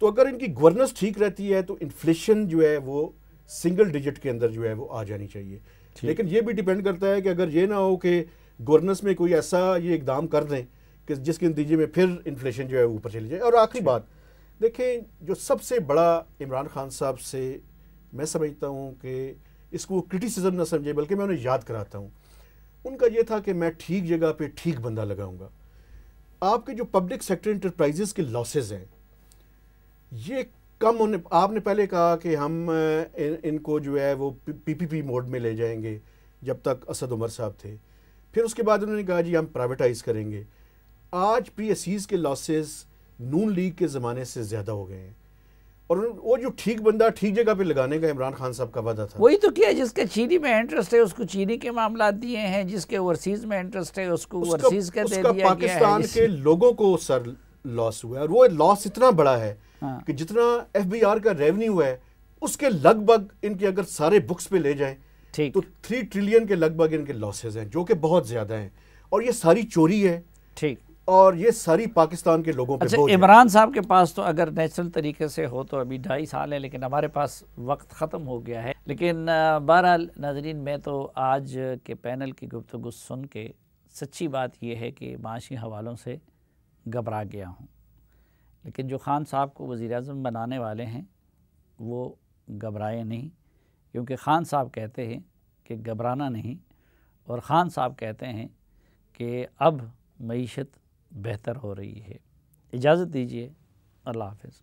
तो अगर इनकी गवर्नेंस ठीक रहती है तो इन्फ्लेशन जो है वो सिंगल डिजिट के अंदर जो है वो आ जानी चाहिए। लेकिन ये भी डिपेंड करता है कि अगर ये ना हो कि गवर्नेंस में कोई ऐसा ये इकदाम कर दें कि जिसके नतीजे में फिर इन्फ्लेशन जो है ऊपर चली जाए। और आखिरी बात देखें, जो सबसे बड़ा इमरान खान साहब से मैं समझता हूँ कि इसको क्रिटिसिज्म ना समझे बल्कि मैं उन्हें याद कराता हूँ, उनका ये था कि मैं ठीक जगह पे ठीक बंदा लगाऊंगा। आपके जो पब्लिक सेक्टर इंटरप्राइजेस के लॉसेस हैं ये कम होने, आपने पहले कहा कि हम इनको जो है वो PPP मोड में ले जाएंगे जब तक असद उमर साहब थे, फिर उसके बाद उन्होंने कहा जी हम प्राइवेटाइज करेंगे। आज PSEs के लॉसेस नून लीग के ज़माने से ज़्यादा हो गए हैं और वो जो ठीक बंदा ठीक जगह पे लगाने का इमरान खान साहब का वादा था, वही तो किया। जिसके चीनी में इंटरेस्ट है उसको चीनी के मामला दिए हैं, जिसके ओवरसीज में इंटरेस्ट है उसको ओवरसीज का दे दिया पाकिस्तान के लोगों को सर लॉस हुआ है। और वो लॉस इतना बड़ा है कि जितना FBR का रेवेन्यू है उसके लगभग इनके अगर सारे बुक्स पे ले जाएं तो 3 ट्रिलियन के लगभग इनके लॉसेज हैं, जो कि बहुत ज्यादा हैं। और ये सारी चोरी है, ठीक, और ये सारी पाकिस्तान के लोगों पे बोझ है। इमरान साहब के पास तो अगर नेचुरल तरीके से हो तो अभी 2.5 साल है, लेकिन हमारे पास वक्त ख़त्म हो गया है। लेकिन बहरहाल नाज़रीन, मैं तो आज के पैनल की गुफ्तगू सुन के सच्ची बात यह है कि माशी हवालों से घबरा गया हूँ। लेकिन जो खान साहब को वज़ीर-ए-आज़म बनाने वाले हैं वो घबराए नहीं, क्योंकि खान साहब कहते हैं कि घबराना नहीं, और ख़ान साहब कहते हैं कि अब मईशत बेहतर हो रही है। इजाज़त दीजिए, अल्लाह हाफ़िज़।